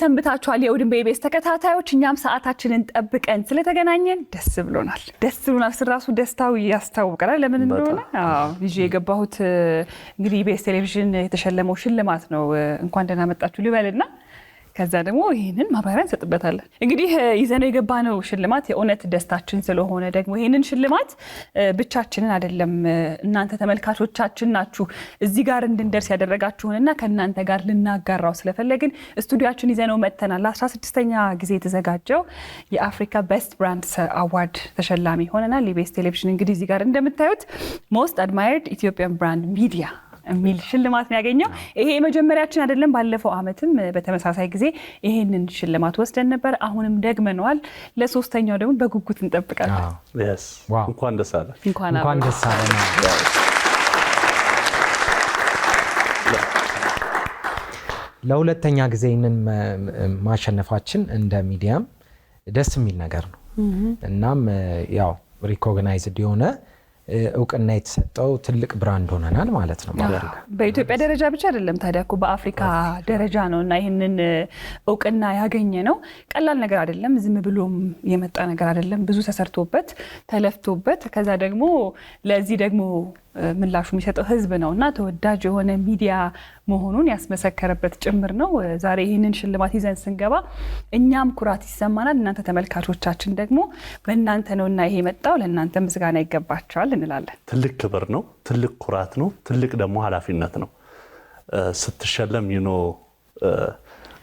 ሰንብታችኋል የኡድንቤ ቤስ ተከታታዮች? እኛም ሰዓታችንን ጠብቀን ስለተገናኘን ደስ ብሎናል። ስራሱ ደስታው ያስታውቃል። ለምን እንደሆነ ይዤ የገባሁት እንግዲህ ኢቢኤስ ቴሌቪዥን የተሸለመው ሽልማት ነው። እንኳን ደህና መጣችሁ ልበልና ከዛ ደግሞ ይሄንን ማብራሪያ እንሰጥበታለን። እንግዲህ ይዘነው የገባነው ሽልማት የእውነት ደስታችን ስለሆነ ደግሞ ይሄንን ሽልማት ብቻችንን አይደለም እናንተ ተመልካቾቻችን ናችሁ እዚህ ጋር እንድንደርስ ያደረጋችሁንና ከእናንተ ጋር ልናጋራው ስለፈለግን ስቱዲዮአችን ይዘነው መጥተናል። ለ16ኛ ጊዜ የተዘጋጀው የአፍሪካ ቤስት ብራንድስ አዋርድ ተሸላሚ ሆነናል። ኢቢኤስ ቴሌቪዥን እንግዲህ እዚህ ጋር እንደምታዩት ሞስት አድማየርድ ኢትዮጵያን ብራንድ ሚዲያ የሚል ሽልማት ነው ያገኘው። ይሄ የመጀመሪያችን አይደለም። ባለፈው አመትም በተመሳሳይ ጊዜ ይሄንን ሽልማት ወስደን ነበር። አሁንም ደግመነዋል። ለሶስተኛው ደግሞ በጉጉት እንጠብቃለን። እንኳን ደስ አለ። እንኳን ደስ አለ። ለሁለተኛ ጊዜ ይሄንን ማሸነፋችን እንደ ሚዲያም ደስ የሚል ነገር ነው። እናም ያው ሪኮግናይዝድ የሆነ እውቅና የተሰጠው ትልቅ ብራንድ ሆነናል ማለት ነው። በኢትዮጵያ ደረጃ ብቻ አይደለም ታዲያ እኮ በአፍሪካ ደረጃ ነውና ይሄንን እውቅና ያገኘ ነው። ቀላል ነገር አይደለም። ዝም ብሎም የመጣ ነገር አይደለም። ብዙ ተሰርቶበት ተለፍቶበት ከዛ ደግሞ ለዚህ ደግሞ ምላሹ የሚሰጠው ህዝብ ነውና ተወዳጅ የሆነ ሚዲያ መሆኑን ያስመሰከረበት ጭምር ነው። ዛሬ ይህንን ሽልማት ይዘን ስንገባ እኛም ኩራት ይሰማናል። እናንተ ተመልካቾቻችን ደግሞ በእናንተ ነውና ይሄ መጣው ለእናንተ ምስጋና ይገባቸዋል እንላለን። ትልቅ ክብር ነው፣ ትልቅ ኩራት ነው፣ ትልቅ ደግሞ ኃላፊነት ነው። ስትሸለም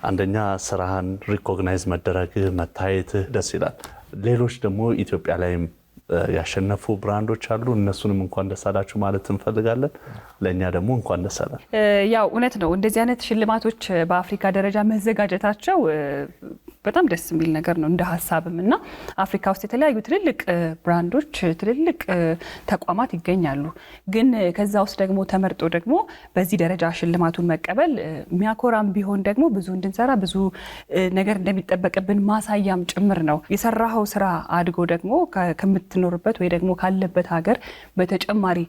አንደኛ ስራህን ሪኮግናይዝ መደረግ መታየትህ ደስ ይላል። ሌሎች ደግሞ ኢትዮጵያ ላይም ያሸነፉ ብራንዶች አሉ። እነሱንም እንኳን ደስ አላችሁ ማለት እንፈልጋለን። ለኛ ደግሞ እንኳን ደስ አለን። ያው እውነት ነው እንደዚህ አይነት ሽልማቶች በአፍሪካ ደረጃ መዘጋጀታቸው በጣም ደስ የሚል ነገር ነው እንደ ሀሳብም እና አፍሪካ ውስጥ የተለያዩ ትልልቅ ብራንዶች ትልልቅ ተቋማት ይገኛሉ። ግን ከዛ ውስጥ ደግሞ ተመርጦ ደግሞ በዚህ ደረጃ ሽልማቱን መቀበል የሚያኮራም ቢሆን ደግሞ ብዙ እንድንሰራ ብዙ ነገር እንደሚጠበቅብን ማሳያም ጭምር ነው። የሰራኸው ስራ አድጎ ደግሞ ከምትኖርበት ወይ ደግሞ ካለበት ሀገር በተጨማሪ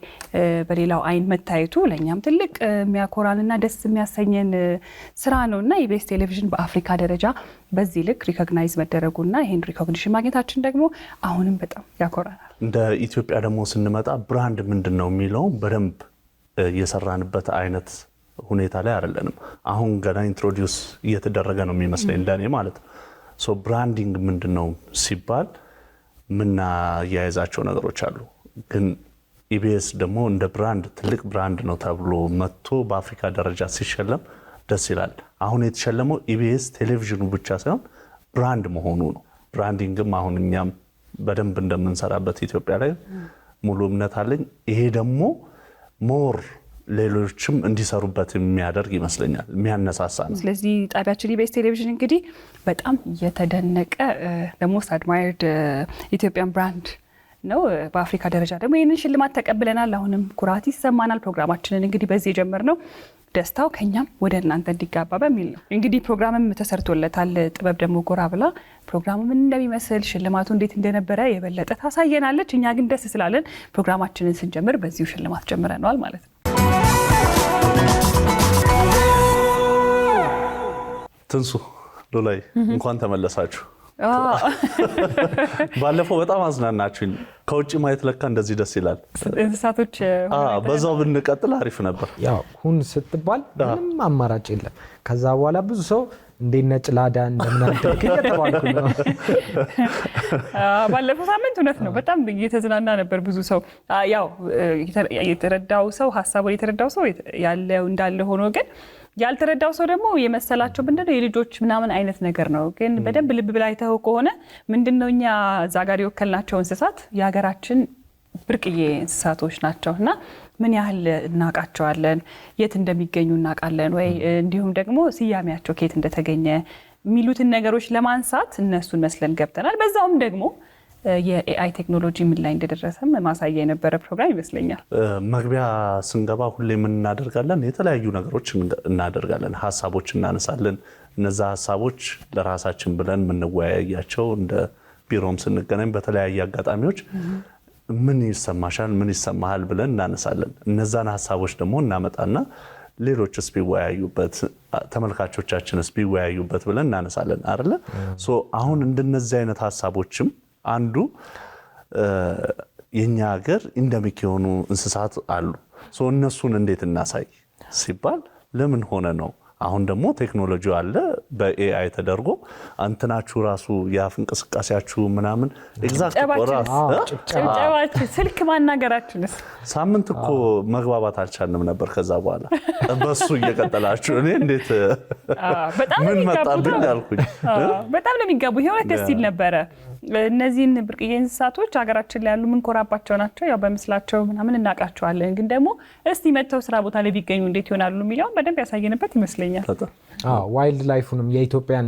በሌላው አይን መታየቱ ለኛም ትልቅ የሚያኮራንና ደስ የሚያሰኘን ስራ ነውና ኢቢኤስ ቴሌቪዥን በአፍሪካ ደረጃ በዚህ ልክ ሪኮግናይዝ መደረጉና ይሄን ሪኮግኒሽን ማግኘታችን ደግሞ አሁንም በጣም ያኮራናል። እንደ ኢትዮጵያ ደግሞ ስንመጣ ብራንድ ምንድነው የሚለው በደንብ የሰራንበት አይነት ሁኔታ ላይ አይደለንም። አሁን ገና ኢንትሮዲዩስ እየተደረገ ነው የሚመስለኝ እንደኔ ማለት ነው። ሶ ብራንዲንግ ምንድነው ሲባል ምና ያያዛቸው ነገሮች አሉ። ግን ኢቢኤስ ደግሞ እንደ ብራንድ ትልቅ ብራንድ ነው ተብሎ መጥቶ በአፍሪካ ደረጃ ሲሸለም ደስ ይላል። አሁን የተሸለመው ኢቢኤስ ቴሌቪዥኑ ብቻ ሳይሆን ብራንድ መሆኑ ነው። ብራንዲንግም አሁን እኛም በደንብ እንደምንሰራበት ኢትዮጵያ ላይ ሙሉ እምነት አለኝ። ይሄ ደግሞ ሞር ሌሎችም እንዲሰሩበት የሚያደርግ ይመስለኛል፣ የሚያነሳሳ ነው። ስለዚህ ጣቢያችን ኢቢኤስ ቴሌቪዥን እንግዲህ በጣም የተደነቀ ሞስት አድማየርድ ኢትዮጵያን ብራንድ ነው። በአፍሪካ ደረጃ ደግሞ ይህንን ሽልማት ተቀብለናል። አሁንም ኩራት ይሰማናል። ፕሮግራማችንን እንግዲህ በዚህ የጀመርነው ደስታው ከኛም ወደ እናንተ እንዲጋባ በሚል ነው። እንግዲህ ፕሮግራምም ተሰርቶለታል። ጥበብ ደግሞ ጎራ ብላ ፕሮግራሙ ምን እንደሚመስል ሽልማቱ እንዴት እንደነበረ የበለጠ ታሳየናለች። እኛ ግን ደስ ስላለን ፕሮግራማችንን ስንጀምር በዚሁ ሽልማት ጀምረናል ማለት ነው። ትንሱ ሎላይ እንኳን ተመለሳችሁ። ባለፈው በጣም አዝናናችሁኝ። ከውጭ ማየት ለካ እንደዚህ ደስ ይላል። እንስሳቶች በዛው ብንቀጥል አሪፍ ነበር። ያው ሁን ስትባል ምንም አማራጭ የለም። ከዛ በኋላ ብዙ ሰው እንዴት ነጭ ላዳ እንደምናደርግ እየተባልኩ ነው። ባለፈው ሳምንት እውነት ነው በጣም እየተዝናና ነበር ብዙ ሰው። ያው የተረዳው ሰው ሀሳቡን የተረዳው ሰው ያለው እንዳለ ሆኖ ግን ያልተረዳው ሰው ደግሞ የመሰላቸው ምንድነው የልጆች ምናምን አይነት ነገር ነው። ግን በደንብ ልብ ብላ አይተው ከሆነ ምንድነው እኛ እዛ ጋር የወከልናቸው እንስሳት የሀገራችን ብርቅዬ እንስሳቶች ናቸውና ምን ያህል እናውቃቸዋለን፣ የት እንደሚገኙ እናውቃለን ወይ፣ እንዲሁም ደግሞ ስያሜያቸው ከየት እንደተገኘ የሚሉትን ነገሮች ለማንሳት እነሱን መስለን ገብተናል። በዛውም ደግሞ የኤአይ ቴክኖሎጂ ምን ላይ እንደደረሰም ማሳያ የነበረ ፕሮግራም ይመስለኛል። መግቢያ ስንገባ ሁሌ ምን እናደርጋለን? የተለያዩ ነገሮች እናደርጋለን፣ ሀሳቦች እናነሳለን። እነዛ ሀሳቦች ለራሳችን ብለን የምንወያያቸው እንደ ቢሮም ስንገናኝ በተለያየ አጋጣሚዎች ምን ይሰማሻል፣ ምን ይሰማሃል ብለን እናነሳለን። እነዛን ሀሳቦች ደግሞ እናመጣና ሌሎችስ ቢወያዩበት ተመልካቾቻችንስ ቢወያዩበት ብለን እናነሳለን አይደለ? ሶ አሁን እንደነዚህ አይነት ሀሳቦችም አንዱ የኛ ሀገር ኢንደሚክ የሆኑ እንስሳት አሉ። ሶ እነሱን እንዴት እናሳይ ሲባል ለምን ሆነ ነው። አሁን ደግሞ ቴክኖሎጂው አለ በኤአይ ተደርጎ አንተናችሁ ራሱ የአፍ እንቅስቃሴያችሁ ምናምን ኤግዛክት ጭብጨባችሁ ስልክ ማናገራችሁንስ ሳምንት እኮ መግባባት አልቻልንም ነበር። ከዛ በኋላ በሱ እየቀጠላችሁ እኔ እንዴት ምን መጣብኝ አልኩኝ። በጣም ነው የሚጋቡ። ይሄው ደስ ይል ነበረ። እነዚህን ብርቅዬ እንስሳቶች ሀገራችን ላይ ያሉ ምንኮራባቸው ናቸው። ያው በምስላቸው ምናምን እናውቃቸዋለን። ግን ደግሞ እስቲ መተው ስራ ቦታ ላይ ቢገኙ እንዴት ይሆናሉ የሚለውን በደንብ ያሳየንበት ይመስለኛል። ዋይልድ ላይፉንም የኢትዮጵያን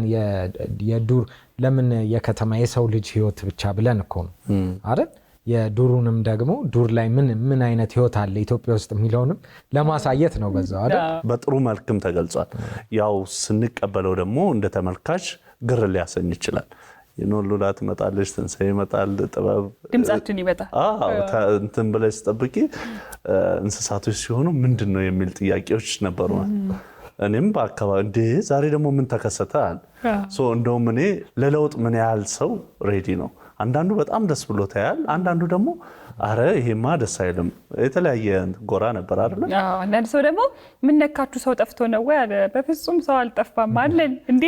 የዱር ለምን የከተማ የሰው ልጅ ህይወት ብቻ ብለን እኮ ነው አይደል? የዱሩንም ደግሞ ዱር ላይ ምን አይነት ህይወት አለ ኢትዮጵያ ውስጥ የሚለውንም ለማሳየት ነው በዛው አይደል? በጥሩ መልክም ተገልጿል። ያው ስንቀበለው ደግሞ እንደ ተመልካች ግር ሊያሰኝ ይችላል። የኖሉላ ትመጣለች፣ ትንሳኤ ይመጣል፣ ጥበብ ድምጻችን ይመጣል። እንትን ብለሽ ጠብቂ እንስሳቶች ሲሆኑ ምንድነው የሚል ጥያቄዎች ነበሩ። እኔም በአካባቢ እንዴ ዛሬ ደግሞ ምን ተከሰተ አለ። ሶ እንደውም እኔ ለለውጥ ምን ያህል ሰው ሬዲ ነው። አንዳንዱ በጣም ደስ ብሎት ያያል፣ አንዳንዱ ደግሞ አረ ይሄማ ደስ አይልም። የተለያየ ጎራ ነበር አይደል? አዎ። አንዳንድ ሰው ደግሞ ምን ነካችሁ ሰው ጠፍቶ ነው ወይ አለ። በፍጹም ሰው አልጠፋም አለን። እንዴ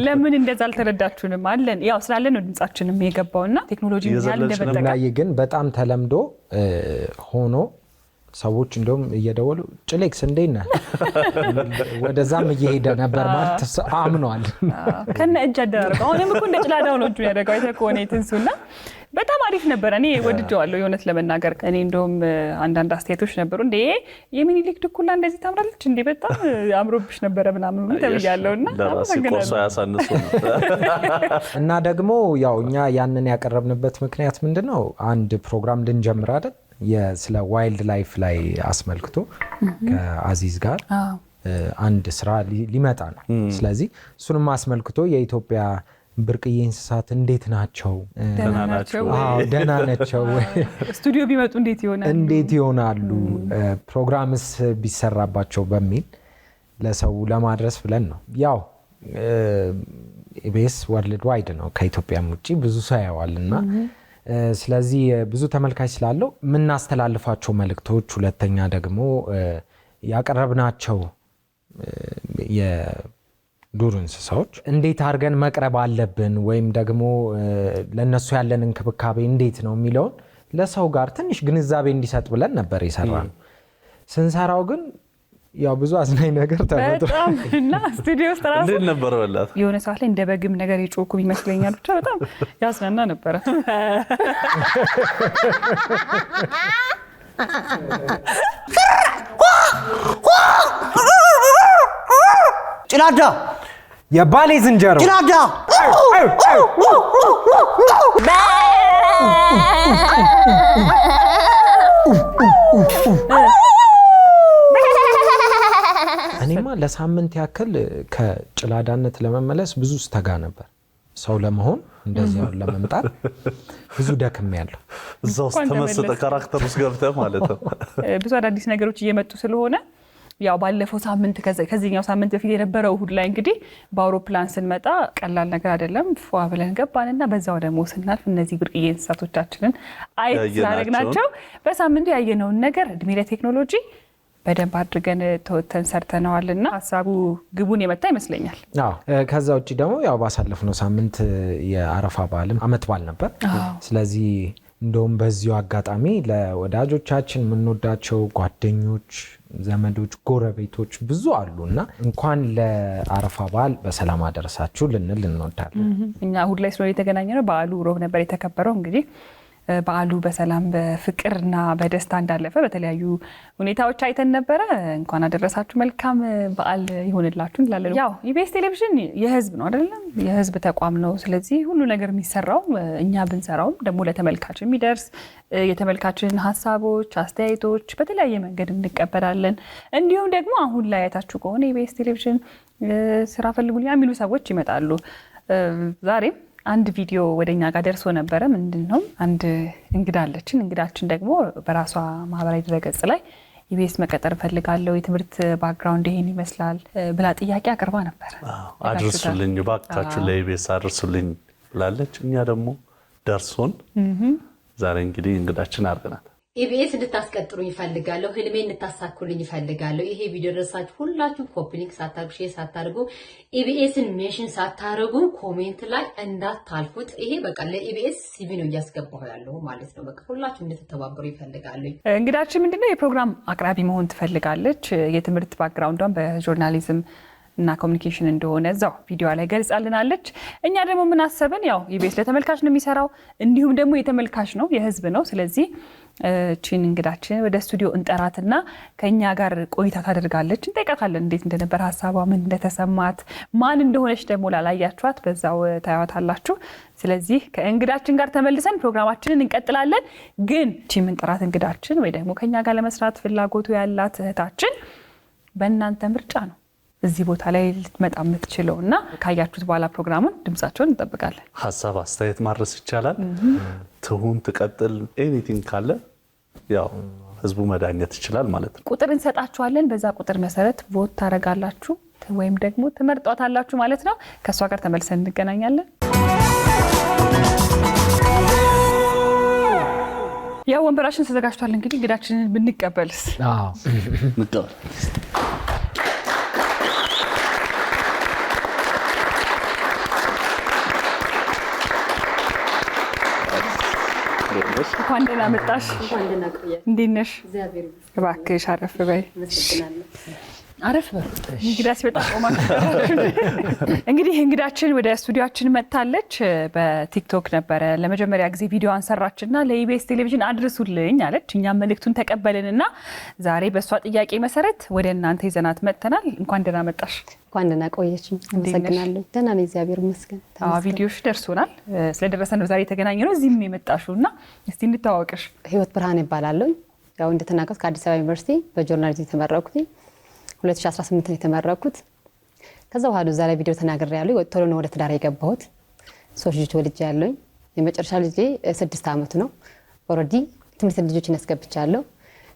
ለምን እንደዛ አልተረዳችሁንም አለን። ያው ስላለን ነው ድምጻችንም የገባውና ቴክኖሎጂ ያል እንደበጠቀ ላይ ግን በጣም ተለምዶ ሆኖ ሰዎች እንደውም እየደወሉ ጭሌክስ እንዴት ነህ ወደዛም እየሄደ ነበር ማለት አምኗል። ከነ እጅ አደረገው። አሁንም እኮ እንደ ጭላዳው ነው እጁ ያደረገው። አይተኮኔ ትንሱና በጣም አሪፍ ነበር። እኔ ወድጄዋለሁ የሆነት ለመናገር። እኔ እንደውም አንዳንድ አስተያየቶች ነበሩ እንዴ የሚኒሊክ ድኩላ እንደዚህ ታምራለች እንዴ በጣም አምሮብሽ ነበረ ምናምን ተብያለሁና እና ደግሞ ያው እኛ ያንን ያቀረብንበት ምክንያት ምንድነው? አንድ ፕሮግራም ልንጀምር አይደል? ስለ ዋይልድ ላይፍ ላይ አስመልክቶ ከአዚዝ ጋር አንድ ስራ ሊመጣ ነው። ስለዚህ እሱንም አስመልክቶ የኢትዮጵያ ብርቅዬ እንስሳት እንዴት ናቸው? ደህና ናቸው? ስቱዲዮ ቢመጡ እንዴት ይሆናሉ? ፕሮግራምስ ቢሰራባቸው በሚል ለሰው ለማድረስ ብለን ነው። ያው ኢቢኤስ ወርልድ ዋይድ ነው፣ ከኢትዮጵያም ውጪ ብዙ ሰው ያየዋልና ስለዚህ ብዙ ተመልካች ስላለው የምናስተላልፋቸው መልእክቶች፣ ሁለተኛ ደግሞ ያቀረብናቸው የዱር እንስሳዎች እንዴት አድርገን መቅረብ አለብን ወይም ደግሞ ለነሱ ያለን እንክብካቤ እንዴት ነው የሚለውን ለሰው ጋር ትንሽ ግንዛቤ እንዲሰጥ ብለን ነበር የሰራነው። ስንሰራው ግን ያው ብዙ አዝናኝ ነገር ተፈጥሮ እና ስቱዲዮ ውስጥ ራሱ እንዴት ነበር ወላት የሆነ ሰዓት ላይ እንደ በግም ነገር ይጮኩ ይመስለኛል። ብቻ በጣም ያስናና ነበር። ጭላዳ የባሌ ዝንጀሮ ጭላዳ እኔማ ለሳምንት ያክል ከጭላዳነት ለመመለስ ብዙ ስተጋ ነበር። ሰው ለመሆን እንደዚህ ያው ለመምጣት ብዙ ደክም ያለው እዛው ተመስጠ ካራክተር ውስጥ ገብተህ ማለት ነው። ብዙ አዳዲስ ነገሮች እየመጡ ስለሆነ ያው ባለፈው ሳምንት ከዚህኛው ሳምንት በፊት የነበረው እሁድ ላይ እንግዲህ በአውሮፕላን ስንመጣ ቀላል ነገር አይደለም። ፏ ብለን ገባንና በዛው ደግሞ ስናልፍ እነዚህ ብርቅዬ እንስሳቶቻችንን አየት ስላደረግናቸው በሳምንቱ ያየነውን ነገር እድሜ ለቴክኖሎጂ በደንብ አድርገን ተወተን ሰርተናልና ሐሳቡ ግቡን የመታ ይመስለኛል። ከዛ ውጪ ደግሞ ያው ባሳለፍነው ሳምንት የአረፋ በዓልም አመት በዓል ነበር። ስለዚህ እንደውም በዚሁ አጋጣሚ ለወዳጆቻችን የምንወዳቸው ጓደኞች፣ ዘመዶች፣ ጎረቤቶች ብዙ አሉና እንኳን ለአረፋ በዓል በሰላም አደረሳችሁ ልንል እንወዳለን። እኛ እሁድ ላይ ስለሆነ የተገናኘነው በዓሉ ሮብ ነበር የተከበረው። እንግዲህ በዓሉ በሰላም በፍቅርና በደስታ እንዳለፈ በተለያዩ ሁኔታዎች አይተን ነበረ። እንኳን አደረሳችሁ፣ መልካም በዓል ይሁንላችሁ እንላለን። ያው ኢቢኤስ ቴሌቪዥን የህዝብ ነው አይደለም? የህዝብ ተቋም ነው። ስለዚህ ሁሉ ነገር የሚሰራው እኛ ብንሰራውም ደግሞ ለተመልካች የሚደርስ የተመልካችን ሀሳቦች፣ አስተያየቶች በተለያየ መንገድ እንቀበላለን። እንዲሁም ደግሞ አሁን ላይ አይታችሁ ከሆነ ኢቢኤስ ቴሌቪዥን ስራ ፈልጉልኝ የሚሉ ሰዎች ይመጣሉ። ዛሬም አንድ ቪዲዮ ወደኛ ጋር ደርሶ ነበረ። ምንድነው አንድ እንግዳ አለችን። እንግዳችን ደግሞ በራሷ ማህበራዊ ድረገጽ ላይ ኢቢኤስ መቀጠር ፈልጋለሁ የትምህርት ባክግራውንድ ይሄን ይመስላል ብላ ጥያቄ አቅርባ ነበር። አድርሱልኝ ባካችሁ ለኢቢኤስ አድርሱልኝ ብላለች። እኛ ደግሞ ደርሶን ዛሬ እንግዲህ እንግዳችን አድርገናል። ኢቢኤስ እንድታስቀጥሩኝ ይፈልጋለሁ፣ ህልሜ እንድታሳኩልኝ ይፈልጋለሁ። ይሄ ቪዲዮ ደረሳችሁ ሁላችሁ ኮፒ ሊንክ ሳታርጉ ሼር ሳታርጉ ኢቢኤስን ሜንሽን ሳታረጉ ኮሜንት ላይ እንዳታልፉት። ይሄ በቃ ለኢቢኤስ ሲቪ ነው እያስገባሁ ያለው ማለት ነው። በቃ ሁላችሁ እንድትተባበሩ ይፈልጋለሁ። እንግዳችን ምንድነው የፕሮግራም አቅራቢ መሆን ትፈልጋለች። የትምህርት ባክግራውንዷን በጆርናሊዝም እና ኮሚኒኬሽን እንደሆነ እዛው ቪዲዮ ላይ ገልጻልናለች። እኛ ደግሞ ምን አሰብን፣ ያው ኢቢኤስ ለተመልካች ነው የሚሰራው፣ እንዲሁም ደግሞ የተመልካች ነው የህዝብ ነው። ስለዚህ እቺን እንግዳችን ወደ ስቱዲዮ እንጠራትና ከኛ ጋር ቆይታ ታደርጋለች። እንጠይቃታለን እንዴት እንደነበር ሀሳቧ፣ ምን እንደተሰማት፣ ማን እንደሆነች ደግሞ ላላያችኋት በዛው ታያዋታላችሁ። ስለዚህ ከእንግዳችን ጋር ተመልሰን ፕሮግራማችንን እንቀጥላለን። ግን እቺ የምንጠራት እንግዳችን ወይ ደግሞ ከኛ ጋር ለመስራት ፍላጎቱ ያላት እህታችን በእናንተ ምርጫ ነው እዚህ ቦታ ላይ ልትመጣ የምትችለው እና ካያችሁት በኋላ ፕሮግራሙን ድምጻቸውን እንጠብቃለን። ሀሳብ አስተያየት ማድረስ ይቻላል። ትሁን ትቀጥል ኤኒቲንግ ካለ ያው ህዝቡ መዳኘት ይችላል ማለት ነው። ቁጥር እንሰጣችኋለን። በዛ ቁጥር መሰረት ቮት ታደርጋላችሁ ወይም ደግሞ ትመርጧታላችሁ ማለት ነው። ከእሷ ጋር ተመልሰን እንገናኛለን። ያው ወንበራችን ተዘጋጅቷል። እንግዲህ እንግዳችንን ብንቀበልስ? እንቀበል። እንኳን ደህና መጣሽ። እንዴት ነሽ? እባክሽ አረፍ በይ። አረፍ በይ። እንግዳ ሲመጣ ቆማችሁ። እንግዲህ እንግዳችን ወደ ስቱዲዮአችን መጥታለች። በቲክቶክ ነበረ ለመጀመሪያ ጊዜ ቪዲዮዋን ሰራችና ለኢቢኤስ ቴሌቪዥን አድርሱልኝ አለች። እኛም መልእክቱን ተቀበልንና ዛሬ በእሷ ጥያቄ መሰረት ወደ እናንተ ይዘናት መጥተናል። እንኳን ደህና መጣሽ። እንኳን ደህና ቆየችኝ። አመሰግናለሁ። ደህና ነኝ፣ እግዚአብሔር ይመስገን። ቪዲዮሽ ደርሶናል። ስለደረሰን ነው ዛሬ የተገናኘነው። እዚህም የመጣሽውና እስቲ እንተዋወቅሽ። ህይወት ብርሃን ይባላለሁ። ያው እንደተናገርኩት ከአዲስ አበባ ዩኒቨርሲቲ በጆርናሊዝም ተመረቅኩት። 2018 ነው የተመረቅኩት። ከዛ በኋላ እዛ ላይ ቪዲዮ ተናግሬያለሁ። ቶሎ ነው ወደ ትዳር የገባሁት። 3 ልጆች ወልጃለሁ። የመጨረሻ ልጄ 6 ዓመቱ ነው። ኦልሬዲ ትምህርት ልጆችን አስገብቻለሁ።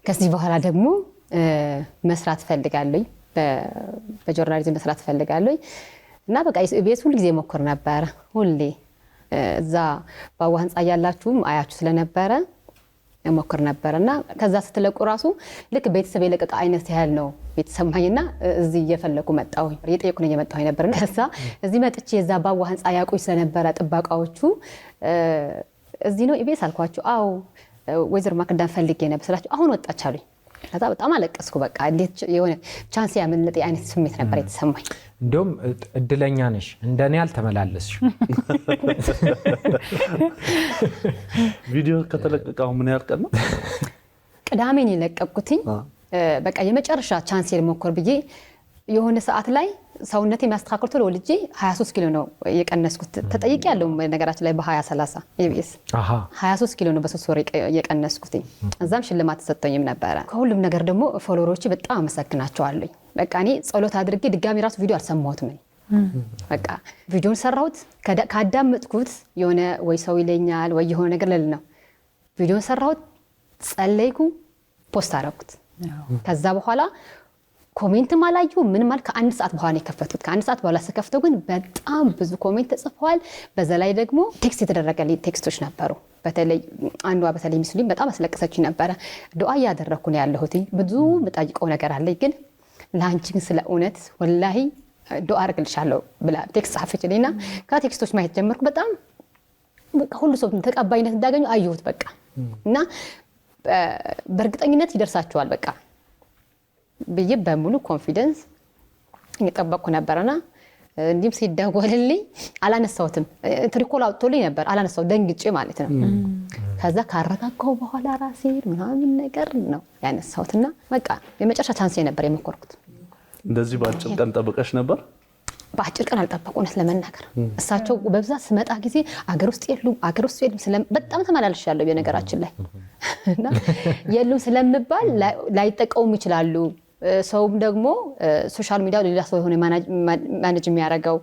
ከዚህ በኋላ ደግሞ መስራት ፈልጋለሁ፣ በጆርናሊዝም መስራት ፈልጋለሁ እና በቃ ኢቢኤስ ሁሉ ጊዜ ሞክር ነበር። ሁሌ እዛ ባዋ ህንጻ ያላችሁም አያችሁ ስለነበረ ሞክር ነበርና ከዛ ስትለቁ ራሱ ልክ ቤተሰብ የለቀቀ አይነት ያህል ነው የተሰማኝና እዚህ እየፈለኩ መጣሁ። የጠየቁ ነው እየመጣሁ ነበርና ከዛ እዚህ መጥቼ እዛ ባዋ ህንጻ ያቆይ ስለነበረ ጥባቃዎቹ እዚህ ነው ኢቢኤስ አልኳቸው። አዎ ወይዘሮ ማክዳን ፈልጌ ነበር ስላቸው አሁን ወጣች አሉኝ። ከዛ በጣም አለቀስኩ። በቃ እንዴት የሆነ ቻንስ ያመለጠ አይነት ስሜት ነበር የተሰማኝ። እንዲሁም እድለኛ ነሽ፣ እንደኔ አልተመላለስሽ። ቪዲዮ ከተለቀቀው ምን ያህል ቀን ነው? ቅዳሜን የለቀቅኩትኝ። በቃ የመጨረሻ ቻንስ ልሞክር ብዬ የሆነ ሰዓት ላይ ሰውነቴ የሚያስተካክል ቶሎ ልጄ 23 ኪሎ ነው የቀነስኩት። ተጠይቄ ያለው ነገራችን ላይ በ2030 ኢቢኤስ 23 ኪሎ ነው በ3 ወር የቀነስኩት። እዛም ሽልማት ተሰጥቶኝም ነበረ። ከሁሉም ነገር ደግሞ ፎሎወሮቼ በጣም አመሰግናቸዋለሁ። በቃ እኔ ጸሎት አድርጌ ድጋሚ ራሱ ቪዲዮ አልሰማሁትም። በቃ ቪዲዮን ሰራሁት፣ ካዳመጥኩት የሆነ ወይ ሰው ይለኛል ወይ የሆነ ነገር ልል ነው። ቪዲዮን ሰራሁት፣ ጸለይኩ፣ ፖስት አደረኩት። ከዛ በኋላ ኮሜንትም አላየሁ ምን ማለት ከአንድ ሰዓት በኋላ የከፈቱት። ከአንድ ሰዓት በኋላ ስከፍተው ግን በጣም ብዙ ኮሜንት ተጽፈዋል። በዛ ላይ ደግሞ ቴክስት የተደረገልኝ ቴክስቶች ነበሩ። በተለይ አንዷ በተለይ ሚስሊም በጣም አስለቀሰችኝ ነበረ። ዱአ እያደረኩ ነው ያለሁት። ብዙ የምጠይቀው ነገር አለኝ፣ ግን ለአንቺ ግን ስለ እውነት ወላሂ ዱአ አድርግልሻለሁ ብላ ቴክስት ጻፈችልኝና ከቴክስቶች ማየት ጀመርኩ። በጣም በቃ ሁሉ ሰው ተቀባይነት እንዳገኙ አየሁት። በቃ እና በእርግጠኝነት ይደርሳቸዋል በቃ ብዬ በሙሉ ኮንፊደንስ እየጠበቅኩ ነበርና እንዲም ሲደወልልኝ አላነሳሁትም። ትሪኮል አውጥቶልኝ ነበር፣ አላነሳሁ ደንግጬ ማለት ነው። ከዛ ካረጋጋሁ በኋላ ራሴ ምናምን ነገር ነው ያነሳሁትና በቃ የመጨረሻ ቻንስ ነበር የሞከርኩት። እንደዚህ በአጭር ቀን ጠብቀሽ ነበር? በአጭር ቀን አልጠበቁ እውነት ለመናገር እሳቸው በብዛት ስመጣ ጊዜ አገር ውስጥ የሉም በጣም ተመላልሻለሁ በነገራችን ላይ እና የሉም ስለምባል ላይጠቀሙም ይችላሉ። ሰውም ደግሞ ሶሻል ሚዲያ ሌላ ሰው የሆነ ማኔጅ የሚያደርገው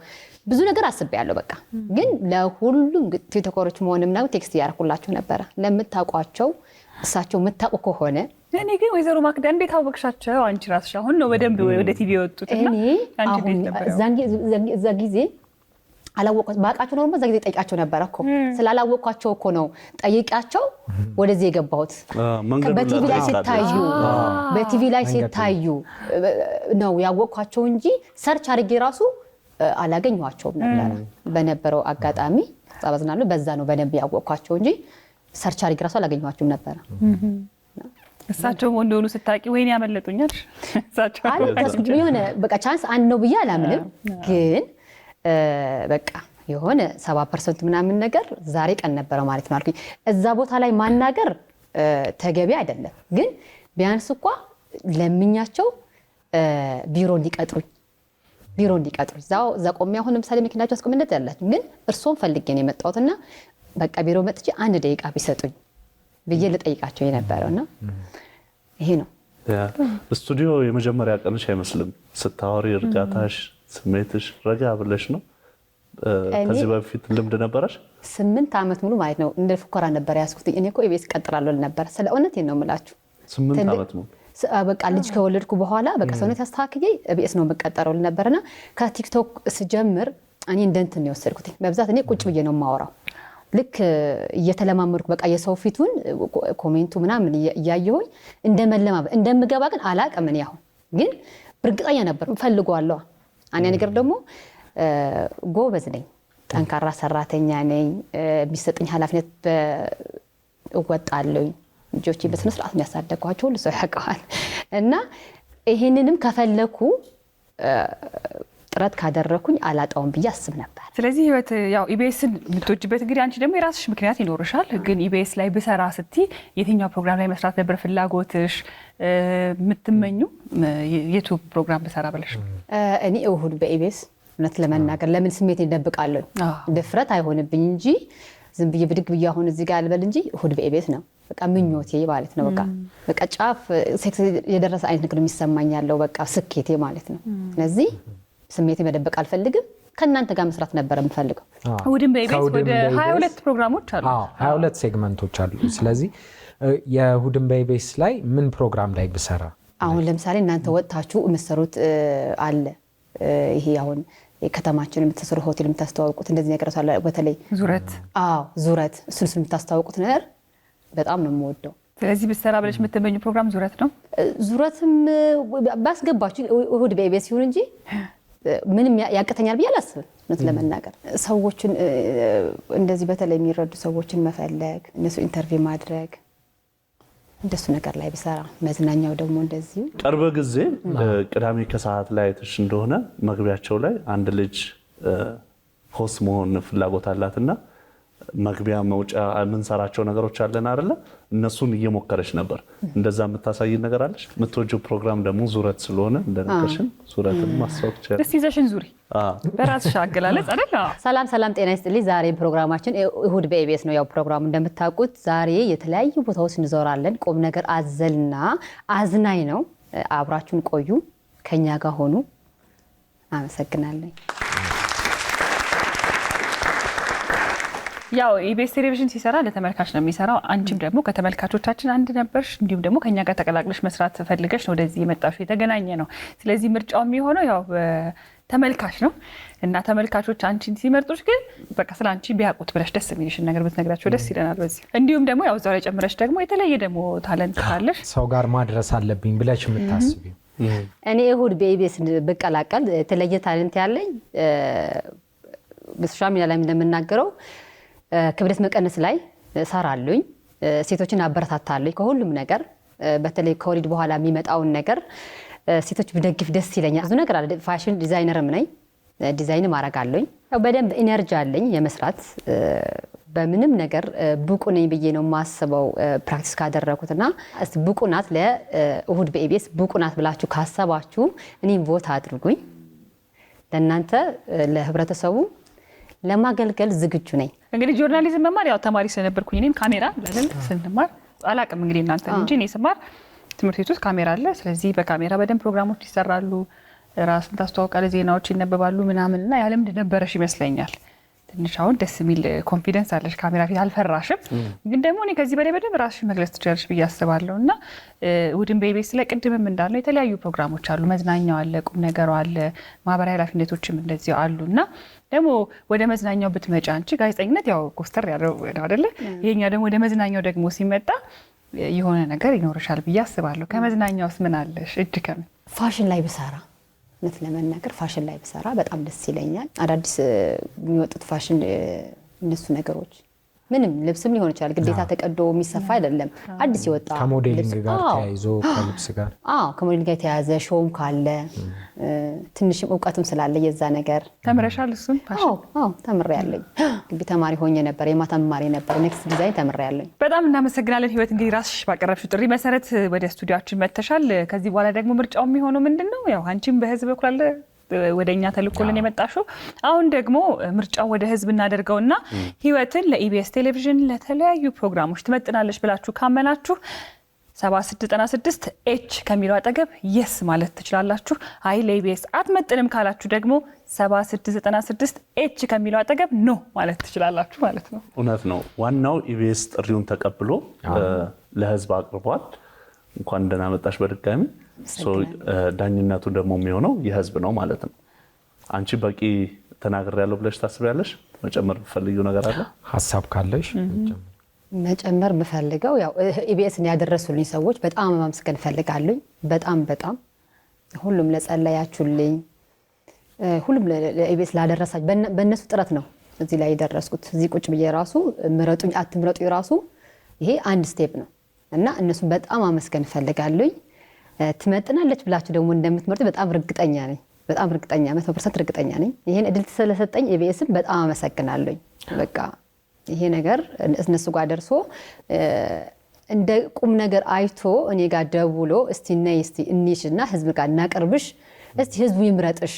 ብዙ ነገር አስቤያለሁ። በቃ ግን ለሁሉም ቲክቶከሮች መሆንም ነው ቴክስት ያርኩላችሁ ነበረ። ለምታውቋቸው እሳቸው የምታውቁ ከሆነ እኔ ግን ወይዘሮ ማክዳ እንዴት አወቅሻቸው? አንቺ ራስሽ አሁን ነው በደንብ ወደ ቲቪ የወጡትና አንቺ እንዴት ነበር? እዛ ጊዜ አላወቅኳቸው ባቃቸው ነው እዛ ጊዜ ጠይቃቸው ነበር እኮ ስላላወቅኳቸው እኮ ነው ጠይቃቸው ወደዚህ የገባሁት። በቲቪ ላይ ሲታዩ ነው ያወቅኳቸው እንጂ ሰርች አድርጌ ራሱ አላገኘኋቸውም ነበር። በነበረው አጋጣሚ ጻባዝናለሁ በዛ ነው በደንብ ያወቅኳቸው እንጂ ሰርች አድርጌ ራሱ አላገኘኋቸውም ነበር። እሳቸው እንደሆኑ ስታቂ ወይኔ ያመለጡኛል እሳቸው የሆነ በቃ ቻንስ አንድ ነው ብዬ አላምንም ግን በቃ የሆነ 70% ምናምን ነገር ዛሬ ቀን ነበረ ማለት ነው አልኩኝ። እዛ ቦታ ላይ ማናገር ተገቢ አይደለም ግን ቢያንስ እንኳን ለምኛቸው ቢሮ እንዲቀጥሩኝ እዛ ቆሜ አሁን ለምሳሌ መኪናቸው አስቆምነት ያላችሁ ግን እርሶን ፈልጌ ነው የመጣሁትና በቃ ቢሮ መጥቼ 1 ደቂቃ ቢሰጡኝ ብዬ ልጠይቃቸው የነበረውና ይሄ ነው። ስቱዲዮ የመጀመሪያ ቀንሽ አይመስልም። ስታወሪ እርጋታሽ ስሜትሽ ረጋ ብለሽ ነው። ከዚህ በፊት ልምድ ነበረሽ? 8 ዓመት ሙሉ ማለት ነው እንደ ፉከራ ነበር ያስኩት። እኔ እኮ ኢቢኤስ ቀጥራለሁ ነበር። ስለ እውነት ነው የምላችሁ 8 ዓመት ሙሉ በቃ ልጅ ከወለድኩ በኋላ በቃ ሰውነት ያስተካክዬ ኢቢኤስ ነው መቀጠረው ነበርና ከቲክቶክ ስጀምር እኔ እንደንትን ነው የወሰድኩት። በብዛት እኔ ቁጭ ብዬ ነው የማወራው። ልክ እየተለማመድኩ በቃ የሰው ፊቱን ኮሜንቱ ምናምን እያየሁኝ እንደመለማመድ እንደምገባ ግን አላቅም። እኔ አሁን ግን እርግጠኛ ነበር ፈልጓለሁ። አንያ ነገር ደግሞ ጎበዝ ነኝ፣ ጠንካራ ሰራተኛ ነኝ፣ የሚሰጥኝ ኃላፊነት እወጣለሁ። ልጆቼ በስነ ስርዓት የሚያሳደጓቸው ሁሉ ሰው ያውቀዋል እና ይሄንንም ከፈለኩ ጥረት ካደረኩኝ አላጣውም ብዬ አስብ ነበር። ስለዚህ ህይወት ያው ኢቢኤስን የምትወጂበት እንግዲህ አንቺ ደግሞ የራስሽ ምክንያት ይኖርሻል። ግን ኢቢኤስ ላይ ብሰራ ስትይ የትኛው ፕሮግራም ላይ መስራት ነበር ፍላጎትሽ? የምትመኙ የዩቲዩብ ፕሮግራም ብሰራ ብለሽ? እኔ እሁድ በኢቢኤስ እውነት ለመናገር ለምን ስሜቴን እደብቃለሁ? ድፍረት አይሆንብኝ እንጂ ዝም ብዬ ብድግ ብዬ አሁን እዚህ ጋር አልበል እንጂ እሁድ በኢቢኤስ ነው በቃ ምኞቴ ማለት ነው። በቃ ጫፍ ሴክስ የደረሰ አይነት ነገር የሚሰማኝ ያለው በቃ ስኬቴ ማለት ነው። ስለዚህ ስሜቴ መደበቅ አልፈልግም። ከእናንተ ጋር መስራት ነበር የምፈልገው። እሁድም በኢቢኤስ ወደ 22 ፕሮግራሞች አሉ። 22 ሴግመንቶች አሉ። ስለዚህ የእሁድም በኢቢኤስ ላይ ምን ፕሮግራም ላይ ብሰራ? አሁን ለምሳሌ እናንተ ወጥታችሁ የምትሰሩት አለ። ይሄ አሁን ከተማችን የምትሰሩ ሆቴል የምታስተዋውቁት እንደዚህ ነገር አለ። በተለይ ዙረት እሱን የምታስተዋውቁት ነገር በጣም ነው የምወደው። ስለዚህ ብትሰራ ብለሽ የምትመኙ ፕሮግራም ዙረት ነው? ዙረትም ባስገባችሁ እሁድ በኢቢኤስ ይሁን እንጂ ምንም ያቀተኛል ብዬ አላስብም። እውነት ለመናገር ሰዎችን እንደዚህ በተለይ የሚረዱ ሰዎችን መፈለግ፣ እነሱ ኢንተርቪው ማድረግ እንደሱ ነገር ላይ ቢሰራ፣ መዝናኛው ደግሞ እንደዚህ ቅርብ ጊዜ ቅዳሜ ከሰዓት ላይ አይተሽ እንደሆነ መግቢያቸው ላይ አንድ ልጅ ሆስት መሆን ፍላጎት አላትና መግቢያ መውጫ የምንሰራቸው ነገሮች አለን አይደለ? እነሱን እየሞከረች ነበር። እንደዛ የምታሳይ ነገር አለሽ? የምትወጂው ፕሮግራም ደግሞ ዙረት ስለሆነ እንደነገርሽን ዙረትን ማስተዋወቅ ይችላል። እስቲ ይዘሽን ዙሪ በራስሽ አገላለጽ አይደል? ሰላም ጤና ይስጥልኝ። ዛሬ ፕሮግራማችን እሁድ በኢቢኤስ ነው። ያው ፕሮግራሙ እንደምታውቁት ዛሬ የተለያዩ ቦታዎች እንዞራለን። ቁም ነገር አዘልና አዝናኝ ነው። አብራችሁን ቆዩ፣ ከኛ ጋር ሆኑ። አመሰግናለሁ። ያው ኢቢኤስ ቴሌቪዥን ሲሰራ ለተመልካች ነው የሚሰራው። አንቺም ደግሞ ከተመልካቾቻችን አንድ ነበርሽ። እንዲሁም ደግሞ ከኛ ጋር ተቀላቅለሽ መስራት ፈልገሽ ነው ወደዚህ የመጣሽው፣ የተገናኘ ነው። ስለዚህ ምርጫው የሚሆነው ያው ተመልካች ነው እና ተመልካቾች አንቺን ሲመርጡሽ ግን በቃ ስለ አንቺ ቢያውቁት ብለሽ ደስ የሚልሽን ነገር ብትነግራቸው ደስ ይለናል። በዚህ እንዲሁም ደግሞ ያው እዛው ላይ ጨምረሽ ደግሞ የተለየ ደግሞ ታለንት ካለሽ ሰው ጋር ማድረስ አለብኝ ብለሽ የምታስቢው? እኔ እሁድ በኢቢኤስ ብቀላቀል የተለየ ታለንት ያለኝ በሶሻል ሚዲያ ላይ እንደምናገረው ክብደት መቀነስ ላይ ሰራለኝ፣ ሴቶችን አበረታታለኝ። ከሁሉም ነገር በተለይ ከወሊድ በኋላ የሚመጣውን ነገር ሴቶች ብደግፍ ደስ ይለኛል። ብዙ ነገር አለ። ፋሽን ዲዛይነርም ነኝ፣ ዲዛይንም አረጋለኝ። በደንብ ኢነርጂ አለኝ የመስራት በምንም ነገር ብቁ ነኝ ብዬ ነው የማስበው ፕራክቲስ ካደረኩትና ብቁ ናት ለእሁድ በኢቢኤስ ብቁ ናት ብላችሁ ካሰባችሁ እኔም ቦታ አድርጉኝ። ለእናንተ ለህብረተሰቡ ለማገልገል ዝግጁ ነኝ። እንግዲህ ጆርናሊዝም መማር ያው ተማሪ ስለነበርኩኝ እኔም ካሜራ ለምን ስንማር አላቅም እንግዲህ እናንተ እንጂ እኔ ስማር ትምህርት ቤት ውስጥ ካሜራ አለ። ስለዚህ በካሜራ በደንብ ፕሮግራሞች ይሰራሉ፣ ራስን ታስተዋውቃለህ፣ ዜናዎች ይነበባሉ ምናምንና ያ ልምድ ነበረሽ ይመስለኛል። ትንሽ አሁን ደስ የሚል ኮንፊደንስ አለሽ፣ ካሜራ ፊት አልፈራሽም። ግን ደግሞ እኔ ከዚህ በላይ በደንብ ራስሽን መግለጽ ትችላለሽ ብዬ አስባለሁ። እና እሑድን በኢቢኤስ ላይ ቅድምም እንዳልነው የተለያዩ ፕሮግራሞች አሉ። መዝናኛው አለ፣ ቁም ነገሩ አለ፣ ማህበራዊ ኃላፊነቶችም እንደዚህ አሉ። እና ደግሞ ወደ መዝናኛው ብትመጪ አንቺ ጋዜጠኝነት ያው ኮስተር ያለው አይደለ? ይሄኛ ደግሞ ወደ መዝናኛው ደግሞ ሲመጣ የሆነ ነገር ይኖርሻል ብዬ አስባለሁ። ከመዝናኛውስ ምን አለሽ? እጅ ከምን ፋሽን ላይ ብሰራ እውነት ለመናገር ፋሽን ላይ ብሰራ በጣም ደስ ይለኛል። አዳዲስ የሚወጡት ፋሽን እነሱ ነገሮች ምንም ልብስም ሊሆን ይችላል፣ ግዴታ ተቀዶ የሚሰፋ አይደለም። አዲስ ይወጣ ከሞዴሊንግ ጋር ተያይዞ ከልብስ ጋር ከሞዴሊንግ ጋር የተያዘ ሾውም ካለ ትንሽም እውቀትም ስላለ የዛ ነገር ተምረሻል? እሱን ፋሽን ተምሬያለሁ። ግቢ ተማሪ ሆኜ ነበር፣ የማታ መማሪ ነበር። ኔክስት ዲዛይን ተምሬያለሁ። በጣም እናመሰግናለን ህይወት። እንግዲህ ራስሽ ባቀረብሽው ጥሪ መሰረት ወደ ስቱዲዮአችን መጥተሻል። ከዚህ በኋላ ደግሞ ምርጫው የሚሆነው ምንድነው? ያው አንቺም በህዝብ በኩል አለ ወደኛ ተልኮልን የመጣሽው። አሁን ደግሞ ምርጫው ወደ ህዝብ እናደርገውና ህይወትን ለኢቢኤስ ቴሌቪዥን ለተለያዩ ፕሮግራሞች ትመጥናለች ብላችሁ ካመናችሁ 7696 ኤች ከሚለው አጠገብ የስ ማለት ትችላላችሁ። አይ ለኢቢኤስ አትመጥንም ካላችሁ ደግሞ 7696 ኤች ከሚለው አጠገብ ኖ ማለት ትችላላችሁ ማለት ነው። እውነት ነው። ዋናው ኢቢኤስ ጥሪውን ተቀብሎ ለህዝብ አቅርቧል። እንኳን ደህና መጣሽ በድጋሚ። ዳኝነቱ ደግሞ የሚሆነው የህዝብ ነው ማለት ነው። አንቺ በቂ ተናግሬያለሁ ብለሽ ታስቢያለሽ? መጨመር የምትፈልጊው ነገር አለ? ሀሳብ ካለሽ መጨመር የምፈልገው ያው ኢቢኤስን ያደረሱልኝ ሰዎች በጣም ማመስገን እፈልጋለሁ። በጣም ሁሉም ለጸለያችሁልኝ፣ ሁሉም ለኢቢኤስ ላደረሳችሁ በእነሱ ጥረት ነው እዚህ ላይ የደረስኩት። እዚህ ቁጭ ብዬ ራሱ ምረጡኝ አትምረጡኝ ራሱ ይሄ አንድ ስቴፕ ነው እና እነሱን በጣም አመስገን እፈልጋለሁ። ትመጥናለች ብላችሁ ደግሞ እንደምትመርጡ በጣም እርግጠኛ ነኝ። 100% እርግጠኛ ነኝ። ይሄን እድል ስለሰጠኝ ኢቢኤስን በጣም አመሰግናለሁ። በቃ ይሄ ነገር እነሱ ጋር ደርሶ እንደ ቁም ነገር አይቶ እኔ ጋር ደውሎ እስቲ ነይ እስቲ እንይሽና ህዝብ ጋር እናቀርብሽ እስቲ ህዝቡ ይምረጥሽ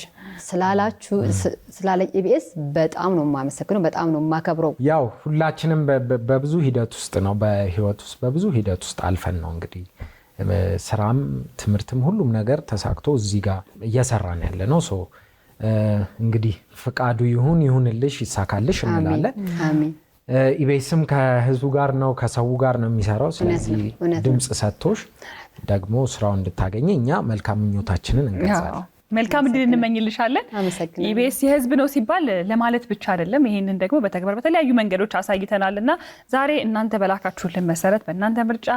ስላላችሁ ስላለኝ ኢቢኤስ በጣም ነው የማመሰግነው፣ በጣም ነው የማከብረው። ያው ሁላችንም በብዙ ሂደት ውስጥ ነው በህይወት ውስጥ በብዙ ሂደት ውስጥ አልፈን ነው እንግዲህ ስራም ትምህርትም ሁሉም ነገር ተሳክቶ እዚህ ጋር እየሰራን ያለ ነው። እንግዲህ ፍቃዱ ይሁንልሽ ይሳካልሽ እንላለን። አሜን። ኢቢኤስም ከህዝቡ ጋር ነው ከሰው ጋር ነው የሚሰራው። ስለዚህ ድምጽ ሰጥቶሽ ደግሞ ስራው እንድታገኝ እኛ መልካም ምኞታችንን እንገልጻለን። መልካም እንድን እንመኝልሻለን። ኢቢኤስ የህዝብ ነው ሲባል ለማለት ብቻ አይደለም፣ ይሄንን ደግሞ በተግባር በተለያዩ መንገዶች አሳይተናልና ዛሬ እናንተ በላካችሁልን መሰረት በእናንተ ምርጫ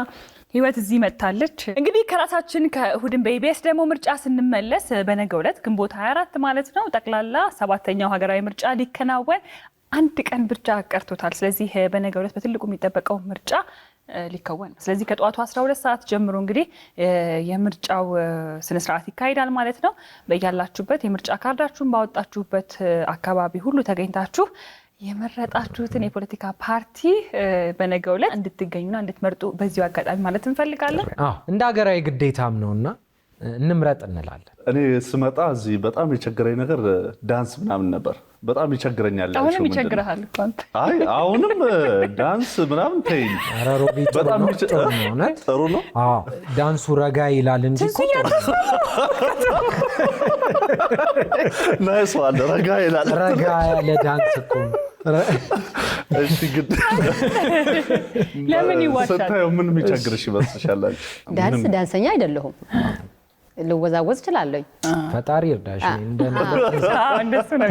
ህይወት እዚህ መጥታለች። እንግዲህ ከራሳችን ከእሑድን በኢቢኤስ ደግሞ ምርጫ ስንመለስ በነገው ዕለት ግንቦት 24 ማለት ነው ጠቅላላ 7ኛው ሀገራዊ ምርጫ ሊከናወን አንድ ቀን ብቻ ቀርቶታል። ስለዚህ በነገው ዕለት በትልቁ የሚጠበቀው ምርጫ ሊከወን። ስለዚህ ከጠዋቱ 12 ሰዓት ጀምሮ እንግዲህ የምርጫው ስነ ስርዓት ይካሄዳል ማለት ነው። በያላችሁበት የምርጫ ካርዳችሁን ባወጣችሁበት አካባቢ ሁሉ ተገኝታችሁ የመረጣችሁትን የፖለቲካ ፓርቲ በነገው ዕለት እንድትገኙና እንድትመርጡ በዚሁ አጋጣሚ ማለት እንፈልጋለን። እንደ ሀገራዊ ግዴታም ነውና እንምረጥ እንላለን። እኔ ስመጣ እዚህ በጣም የቸገረኝ ነገር ዳንስ ምናምን ነበር። በጣም ይቸግረኛል። አሁንም ይቸግረሃል እኮ አንተ። አይ አሁንም ዳንስ ምናምን ተይኝ። ኧረ ሮቢ በጣም ጥሩ ነው። ዳንሱ ረጋ ይላል እንጂ ናይስ ዋለ ረጋ ይላል። ረጋ ያለ ዳንስ እኮ እሺ ግን ለምን ይዋሻል? ስታየው ምን የሚቸግርሽ ይመስልሻል? ዳንሰኛ አይደለሁም። ልወዛወዝ እችላለሁ። ፈጣሪ እርዳሽ።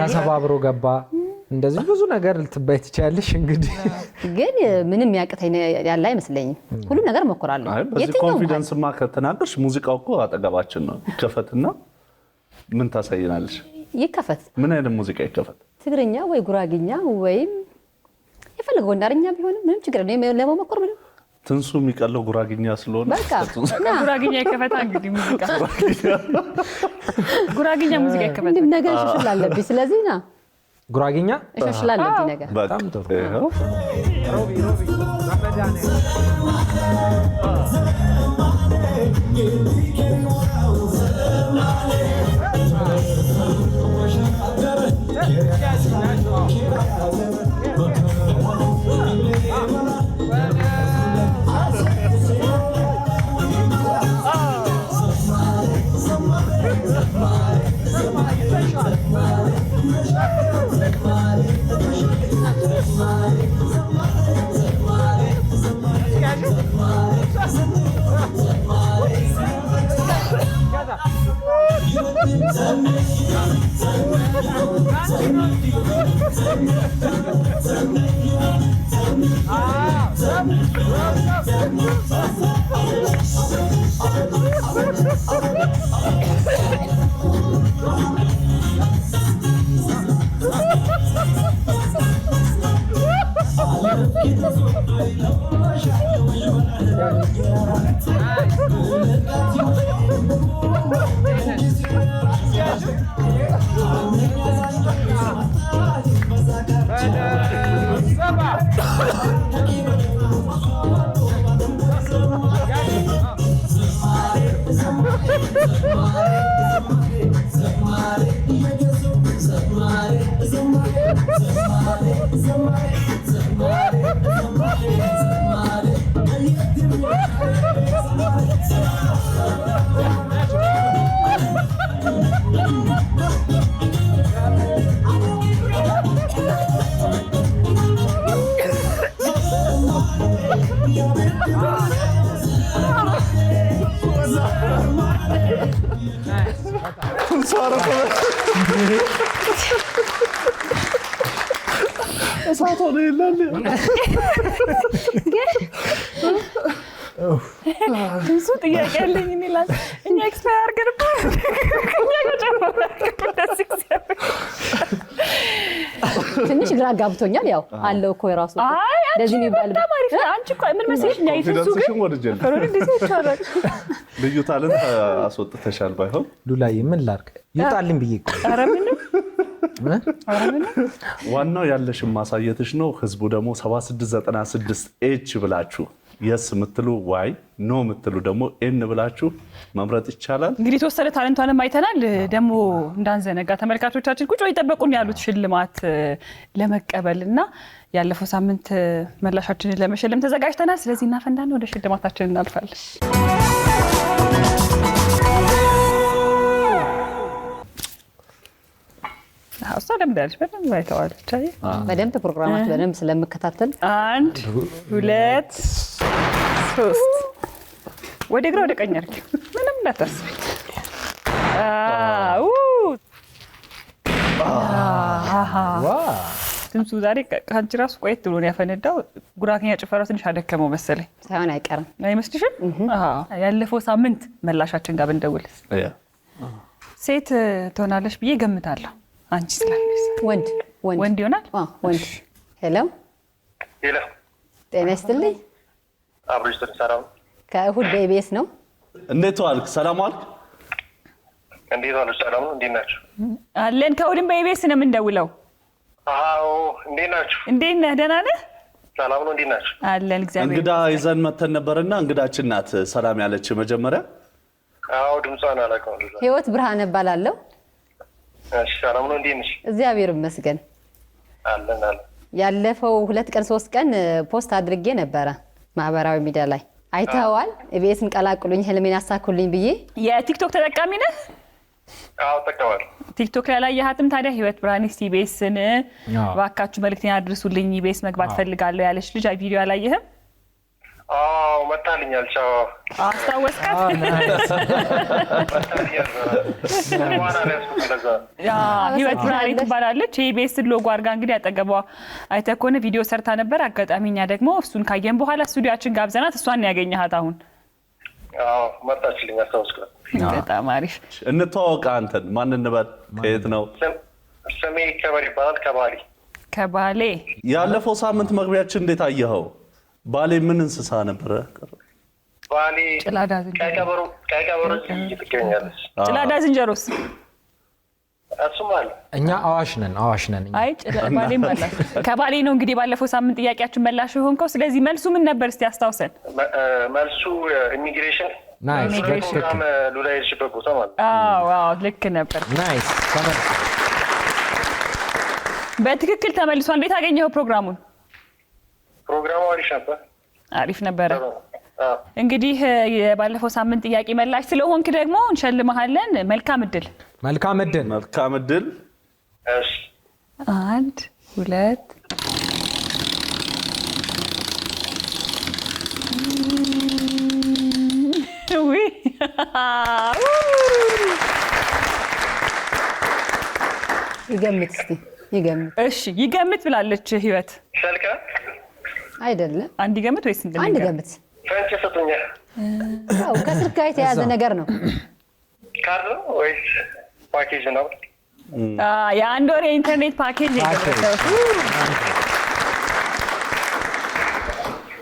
ተሰባብሮ ገባ እንደዚህ ብዙ ነገር ልትባይ ትችያለሽ። እንግዲህ ግን ምንም ያቅተኝ ያለ አይመስለኝም። ሁሉ ነገር ሞክራለሁ። በዚህ ኮንፊደንስማ ከተናገርሽ ሙዚቃው እኮ አጠገባችን ነው። ይከፈትና ምን ታሳይናለሽ? ይከፈት። ምን አይነት ሙዚቃ ይከፈት? ትግርኛ ወይ ጉራግኛ ወይም የፈለገው እንዳርኛ ቢሆንም ምንም ችግር የለም። ለመሞከር ምንም ትንሱ የሚቀለው ጉራግኛ ስለሆነ በቃ ጉራግኛ ይከፈታ። እንግዲህ ሙዚቃ ጉራግኛ ሙዚቃ ይከፈታ። እንዴ ነገር ሽሽል አለብኝ። ስለዚህ ና ጉራግኛ ሽሽል አለብኝ ነገር በጣም ጥሩ ሮቢ Come on. እሳት ሆነ ይላል ብዙ ጥያቄ ያለኝ እኔ ላስ እኛ ኤክስፓየር አድርገን እኛ ትንሽ ግራ ጋብቶኛል። ያው አለው እኮ የራሱ እንደዚህ የሚባል አንቺ እኮ ምን መሰለሽ እኛ ይፈሱ ግን እንደዚህ ይቻላል። ልዩ ታለንት አስወጥተሻል። ባይሆን ሉላዬ ምን ላድርግ ይውጣልኝ ብዬ እኮ ኧረ ምንም ዋናው ያለሽን ማሳየትሽ ነው። ህዝቡ ደግሞ 7696 ኤች ብላችሁ የስ ምትሉ ዋይ ኖ ምትሉ ደግሞ ኤን ብላችሁ መምረጥ ይቻላል። እንግዲህ የተወሰነ ታለንቷንም አይተናል። ደግሞ እንዳንዘነጋ ተመልካቾቻችን ቁጭ ይጠበቁን ያሉት ሽልማት ለመቀበልና ያለፈው ሳምንት መላሻችንን ለመሸለም ተዘጋጅተናል። ስለዚህ እናፈንዳና ወደ ሽልማታችን እናልፋለን። እሷ ለምዳለች በደንብ አይተዋለች። በደንብ ፕሮግራማት በደንብ ስለምከታተል 1 2 3 ወደ ግራ ወደ ቀኝ አድርጊ። ምንም እንዳታስቢ። ድምፁ ዛሬ ከአንቺ ራሱ ቆየት ብሎ ነው ያፈነዳው። ጉራጌኛ ጭፈራው ትንሽ አደከመው መሰለኝ። ሳይሆን አይቀርም አይመስልሽም? ያለፈው ሳምንት መላሻችን ጋር ብንደውልስ ሴት ትሆናለች ብዬ ገምታለሁ። አንቺ ስላለሽ ወንድ ይሆናል። ወንድ። ሄሎ ሄሎ፣ ጤና ይስጥልኝ። አብሮሽ ተሰራው ከእሁድ በኢቢኤስ ነው። እንዴት ዋልክ? ሰላም ዋልክ? እንዴት ዋልሽ? ሰላም ነው። እንዴት ናችሁ? አለን። ከእሁድም በኢቢኤስ ነው የምንደውለው። አዎ፣ እንዴት ናችሁ? እንዴት ነህ? ደህና ነህ? ሰላም ነው። እንዴት ናችሁ? አለን። እግዚአብሔር እንግዳ ይዘን መተን ነበርና እንግዳችን ናት ሰላም ያለች መጀመሪያ። አዎ፣ ድምጿን አላውቀውም። ህይወት ብርሃን እባላለሁ። እሺ፣ ሰላም ነው። እንዴት ነሽ? እግዚአብሔር ይመስገን። አለን። ያለፈው 2 ቀን 3 ቀን ፖስት አድርጌ ነበረ ማህበራዊ ሚዲያ ላይ አይተኸዋል። ኢቢኤስን ቀላቅሉኝ ህልሜን ያሳኩልኝ ብዬ። የቲክቶክ ተጠቃሚ ነህ? አዎ፣ ተጠቀማለሁ። ቲክቶክ ላይ ያላየሃትም ታዲያ ህይወት ብርሃን ኢቢኤስን እባካችሁ መልእክቴን አድርሱልኝ ኢቢኤስ መግባት ፈልጋለሁ ያለች ልጅ ቪዲዮ አላየህም? አዎ፣ መጣልኛል። ቻው። አስታወስካት? ህይወት ብርሃን ትባላለች። የኢቢኤስ ሎጎ አድርጋ እንግዲህ አጠገቧ አይተህ ከሆነ ቪዲዮ ሰርታ ነበር። አጋጣሚ እኛ ደግሞ እሱን ካየን በኋላ ስቱዲዮአችን ጋብዘናት እሷን ያገኘሃት አሁን። አዎ፣ መጣችልኝ። አስታወስካት? በጣም አሪፍ። እንተዋወቅ። አንተን ማን እንበል? ከየት ነው? ስሜ ከበል ይባላል። ከባሌ። ከባሌ። ያለፈው ሳምንት መግቢያችን እንዴት አየኸው? ባሌ ምን እንስሳ ነበረ? ባሌ ጭላዳ ቀይ ቀበሮ ትገኛለች። ጭላዳ ዝንጀሮስ? እሱም አለ። እኛ አዋሽ ነን። አይ ባሌም አላት። ከባሌ ነው እንግዲህ ባለፈው ሳምንት ጥያቄያችን መላሽ የሆንከው። ስለዚህ መልሱ ምን ነበር እስቲ አስታውሰን። መልሱ ኢሚግሬሽን። ናይስ። ፕሮግራም ሉላ የሄድሽበት ቦታ ማለት። አዎ ልክ ነበር። ናይስ። በትክክል ተመልሷል። እንዴት አገኘኸው ፕሮግራሙን? ፕሮግራሙ አሪፍ ነበረ። እንግዲህ የባለፈው ሳምንት ጥያቄ መላሽ ስለሆንክ ደግሞ እንሸልመሃለን። መልካም እድል። እሺ፣ 1 2 ይገምት እስቲ ይገምት። እሺ ይገምት ብላለች ህይወት። አይደለም። አንድ ገምት ወይስ አንድ እንደሚገርም? ገምት። ፍሬንች ሰጡኛል። ያው ከስልክ ጋር የተያያዘ ነገር ነው። ካርድ ነው ወይስ ፓኬጅ ነው? የአንድ ወር የኢንተርኔት ፓኬጅ የገመተው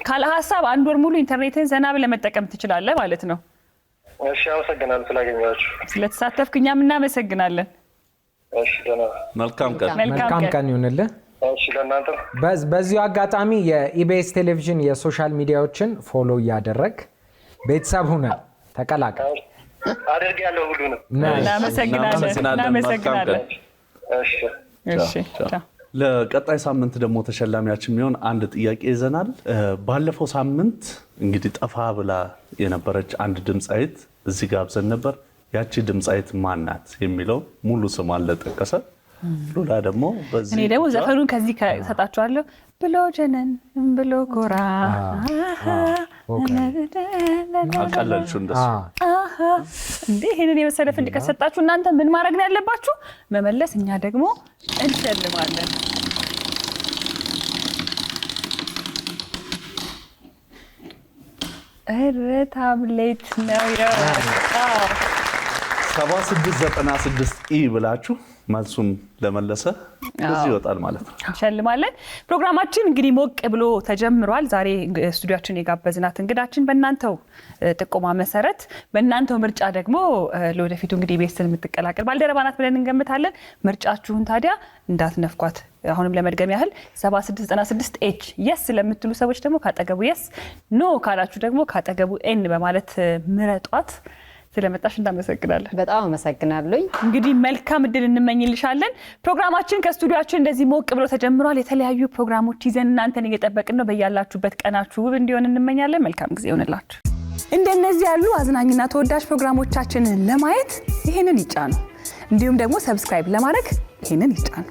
ካለ ሀሳብ አንድ ወር ሙሉ ኢንተርኔትን ዘና ብለህ መጠቀም ትችላለህ ማለት ነው። እሺ አመሰግናለሁ ስላገኘኋችሁ። ስለተሳተፍክ እኛም እናመሰግናለን። እሺ ደህና መልካም ቀን። መልካም ቀን ይሁንልህ። እሺ ለእናንተ በዚሁ አጋጣሚ የኢቢኤስ ቴሌቪዥን የሶሻል ሚዲያዎችን ፎሎ እያደረግ ቤተሰብ ሁነን ተቀላቀል። አደርጋለሁ ሁሉንም። እናመሰግናለን። እሺ እሺ ለቀጣይ ሳምንት ደግሞ ተሸላሚያችን የሚሆን አንድ ጥያቄ ይዘናል። ባለፈው ሳምንት እንግዲህ ጠፋ ብላ የነበረች አንድ ድምፃዊት እዚህ ጋብዘን ነበር። ያቺ ድምፃዊት ማን ናት የሚለው ሙሉ ስም አልጠቀሰ። ሉላ ደግሞ እኔ ደግሞ ዘፈኑን ከዚህ ሰጣችኋለሁ። ብሎ ጀነን ብሎ ኮራ አቀለልሽው እንደሱ እንዴ ይሄንን የመሰለ ፍንጭ ከሰጣችሁ እናንተ ምን ማድረግ ነው ያለባችሁ? መመለስ። እኛ ደግሞ እንሸልማለን። ታብሌት ነው ያው 7696 ብላችሁ መልሱን ለመለሰ እዚህ ይወጣል ማለት ነው። እንሸልማለን። ፕሮግራማችን እንግዲህ ሞቅ ብሎ ተጀምሯል። ዛሬ ስቱዲዮአችን የጋበዝናት እንግዳችን በእናንተው ጥቆማ መሰረት በእናንተው ምርጫ ደግሞ ለወደፊቱ እንግዲህ ኢቢኤስን የምትቀላቀል ባልደረባ ናት ብለን እንገምታለን። ምርጫችሁን ታዲያ እንዳትነፍቋት። አሁንም ለመድገም ያህል 7696 ኤች የስ ለምትሉ ሰዎች ደግሞ ካጠገቡ የስ፣ ኖ ካላችሁ ደግሞ ካጠገቡ ኤን በማለት ምረጧት። ስለመጣሽ እናመሰግናለን። በጣም አመሰግናለሁ። እንግዲህ መልካም እድል እንመኝልሻለን። ፕሮግራማችን ከስቱዲዮአችን እንደዚህ ሞቅ ብሎ ተጀምሯል። የተለያዩ ፕሮግራሞች ይዘን እናንተን እየጠበቅን ነው። በያላችሁበት ቀናችሁ ውብ እንዲሆን እንመኛለን። መልካም ጊዜ ይሆንላችሁ። እንደነዚህ ያሉ አዝናኝና ተወዳጅ ፕሮግራሞቻችንን ለማየት ይሄንን ይጫኑ። እንዲሁም ደግሞ ሰብስክራይብ ለማድረግ ይሄንን ይጫኑ።